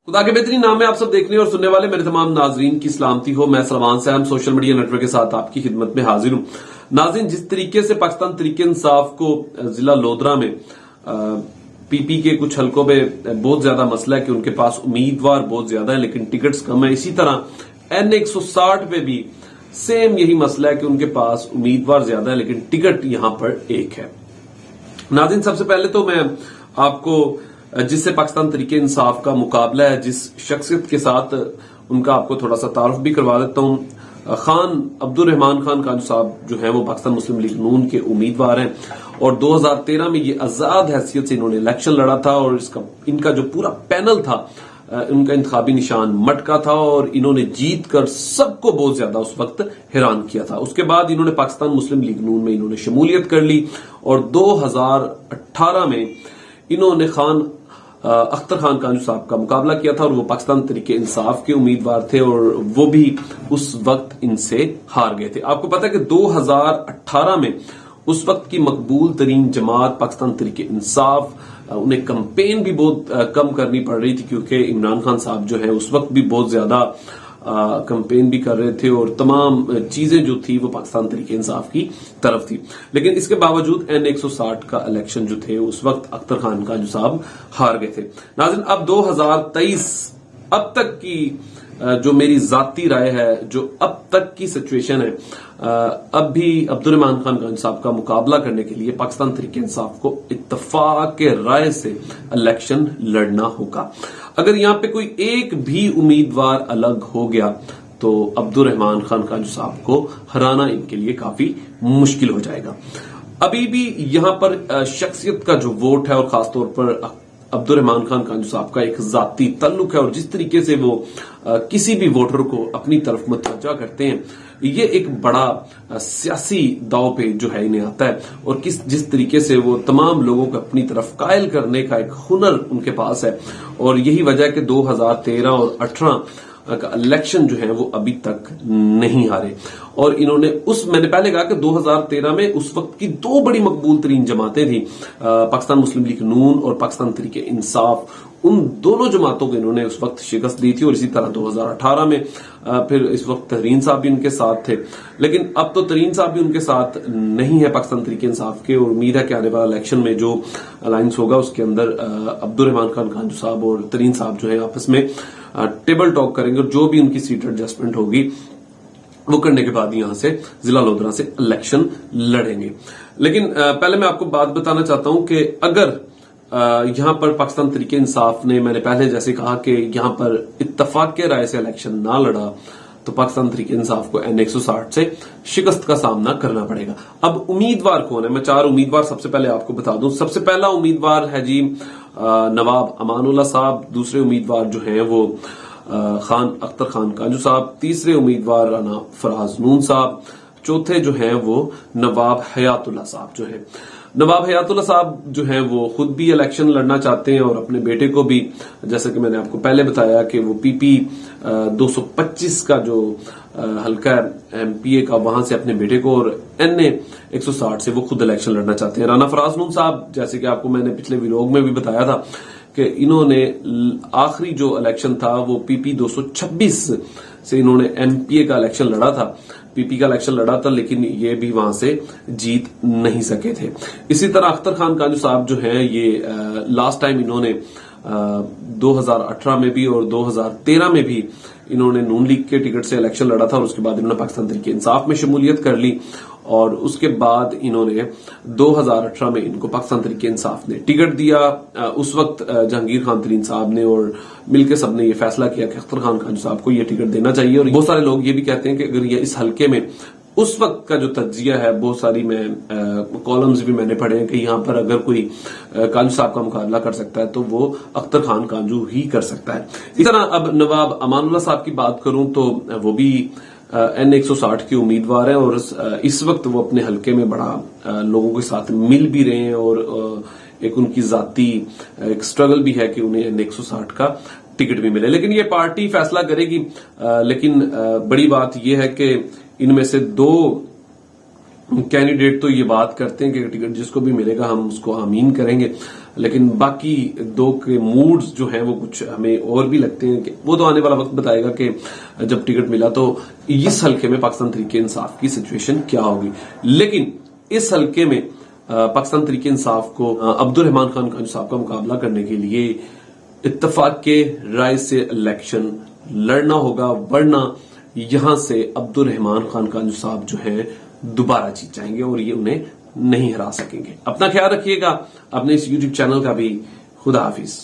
खुदा के बेहतरीन नाम में आप सब देखने और सुनने वाले मेरे तमाम नाजरीन की सलामती हो। मैं Salman Sam social media network के साथ आपकी खिदमत में हाजिर हूं। नाजरीन, जिस तरीके से पाकिस्तान तहरीक इंसाफ को जिला लोधरा में पीपी के कुछ हलकों में बहुत ज्यादा मसला है कि उनके पास उम्मीदवार बहुत ज्यादा है लेकिन टिकट्स कम है, इसी तरह N160 पे भी सेम यही मसला है कि उनके पास उम्मीदवार ज्यादा है लेकिन टिकट यहां पर एक है। नाज़रीन, सबसे पहले तो मैं आपको जिससे पाकिस्तान तहरीक इंसाफ का मुकाबला है, जिस शख्सियत के साथ उनका आपको थोड़ा सा तारुफ भी करवा देता हूं। खान अब्दुर्रहमान खान कांजू साहब जो है वो पाकिस्तान मुस्लिम लीग नून के उम्मीदवार हैं और 2013 में ये आजाद हैसियत से इन्होंने इलेक्शन लड़ा था और इनका जो पूरा पैनल था, उनका इंतखाबी निशान मटका था और इन्होंने जीत कर सबको बहुत ज्यादा उस वक्त हैरान किया था। उसके बाद इन्होंने पाकिस्तान मुस्लिम लीग नून में इन्होंने शमूलियत कर ली और 2018 में इन्होंने अख्तर खान कांजू साहब का मुकाबला किया था और वो पाकिस्तान तहरीक इंसाफ के उम्मीदवार थे और वो भी उस वक्त इनसे हार गए थे। आपको पता है कि 2018 में उस वक्त की मकबूल तरीन जमात पाकिस्तान तहरीक इंसाफ, उन्हें कैंपेन भी बहुत कम करनी पड़ रही थी क्योंकि इमरान खान साहब जो है उस वक्त भी बहुत ज्यादा कैंपेन भी कर रहे थे और तमाम चीजें जो थी वो पाकिस्तान तहरीक इंसाफ की तरफ थी। लेकिन इसके बावजूद N160 का इलेक्शन जो थे उस वक्त अख्तर खान कांजू साहब हार गए थे। नाज़रीन, अब 2023 अब तक की जो मेरी जाती राय है, जो अब तक की सिचुएशन है, अब भी अब्दुर्रहमान खान कांजू साहब का मुकाबला करने के लिए पाकिस्तान तहरीक इंसाफ को इत्तफाक के राय से इलेक्शन लड़ना होगा। अगर यहां पे कोई एक भी उम्मीदवार अलग हो गया तो अब्दुर्रहमान खान कांजू साहब को हराना इनके लिए काफी मुश्किल हो जाएगा। अभी भी यहां पर शख्सियत का जो वोट है और खासतौर पर अब्दुर्रहमान खान कांजू साहब का एक जाती ताल्लुक है और जिस तरीके से वो किसी भी वोटर को अपनी तरफ मुतवज्जा करते हैं, ये एक बड़ा सियासी दाव पे जो है इन्हें आता है और जिस तरीके से वो तमाम लोगों को अपनी तरफ कायल करने का एक हुनर उनके पास है और यही वजह है कि 2013 और 18 का इलेक्शन जो है वो अभी तक नहीं हारे। और इन्होंने मैंने पहले कहा कि 2013 में उस वक्त की दो बड़ी मकबूल तरीन जमातें थी, पाकिस्तान मुस्लिम लीग नून और पाकिस्तान तहरीक इंसाफ, उन दोनों जमातों को इन्होंने उस वक्त शिकस्त दी थी और इसी तरह 2018 में फिर इस वक्त तहरीन साहब भी उनके साथ थे। लेकिन अब तो तहरीन साहब भी उनके साथ नहीं है पाकिस्तान तहरीक इंसाफ के और उम्मीद है कि आने वाला इलेक्शन में जो अलायंस होगा उसके अंदर अब्दुर्रहमान खान कांजू साहब और तहरीन साहब जो है आपस में टेबल टॉक करेंगे और जो भी उनकी सीट एडजस्टमेंट होगी वो करने के बाद यहां से जिला लोधरा से इलेक्शन लड़ेंगे। लेकिन पहले मैं आपको बात बताना चाहता हूं कि अगर यहां पर पाकिस्तान तहरीक इंसाफ ने, मैंने पहले जैसे कहा कि यहां पर इत्तफाक के राय से इलेक्शन ना लड़ा तो पाकिस्तान तहरीक इंसाफ को N160 से शिकस्त का सामना करना पड़ेगा। अब उम्मीदवार कौन है, मैं 4 उम्मीदवार सबसे पहले आपको बता दूं। सबसे पहला उम्मीदवार है जी नवाब अमानुल्लाह साहब, दूसरे उम्मीदवार जो हैं वो अख्तर खान कांजू साहब, तीसरे उम्मीदवार राना फराज नून साहब, चौथे जो हैं वो नवाब हयातुल्लाह साहब जो है। नवाब हयातुल्लाह साहब जो हैं वो खुद भी इलेक्शन लड़ना चाहते हैं और अपने बेटे को भी, जैसे कि मैंने आपको पहले बताया कि वो PP 225 का जो हल्का है MPA का, वहां से अपने बेटे को, और N160 से वो खुद इलेक्शन लड़ना चाहते हैं। राना फराज नून साहब, जैसे कि आपको मैंने पिछले व्लॉग में भी बताया था कि इन्होंने आखिरी जो इलेक्शन था वो PP 226 से इन्होंने MPA का इलेक्शन लड़ा था, PP का इलेक्शन लड़ा था, लेकिन ये भी वहां से जीत नहीं सके थे। इसी तरह अख्तर खान कांजू साहब जो हैं ये लास्ट टाइम इन्होंने 2018 में भी और 2013 में भी इन्होंने नून लीग के टिकट से इलेक्शन लड़ा था और उसके बाद इन्होंने पाकिस्तान तहरीक इंसाफ में शमूलियत कर ली और उसके बाद इन्होंने 2018 में इनको पाकिस्तान तहरीक इंसाफ ने टिकट दिया। उस वक्त जहांगीर खान तरीन साहब ने और मिलकर सबने ये फैसला किया कि अख्तर खान कांजू साहब को ये टिकट देना चाहिए। और बहुत सारे लोग ये भी कहते हैं कि अगर ये इस हल्के में उस वक्त का जो तज्जिया है, बहुत सारी कॉलम्स भी मैंने पढ़े हैं कि यहां पर अगर कोई कांजू साहब का मुकाबला कर सकता है तो वो अख्तर खान कांजू ही कर सकता है। इस तरह अब नवाब अमानुल्लाह साहब की बात करूं तो वो भी N160 के उम्मीदवार हैं और इस वक्त वो अपने हल्के में बड़ा लोगों के साथ मिल भी रहे हैं और एक उनकी जाती एक स्ट्रगल भी है कि उन्हें N160 का टिकट भी मिले। लेकिन ये पार्टी फैसला करेगी। लेकिन बड़ी बात यह है कि इनमें से 2 कैंडिडेट तो ये बात करते हैं कि टिकट जिसको भी मिलेगा हम उसको आमीन करेंगे, लेकिन बाकी दो के मूड्स जो हैं वो कुछ हमें और भी लगते हैं कि वो तो आने वाला वक्त बताएगा कि जब टिकट मिला तो इस हल्के में पाकिस्तान तहरीक इंसाफ की सिचुएशन क्या होगी। लेकिन इस हल्के में पाकिस्तान तहरीक इंसाफ को अब्दुल रहमान खान कांजू साहब का मुकाबला करने के लिए इत्तेफाक के राय से इलेक्शन लड़ना होगा, वरना यहां से अब्दुल रहमान खान कांजू साहब जो है दोबारा जीत जाएंगे और ये उन्हें नहीं हरा सकेंगे। अपना ख्याल रखिएगा, अपने इस यूट्यूब चैनल का भी। खुदा हाफिज।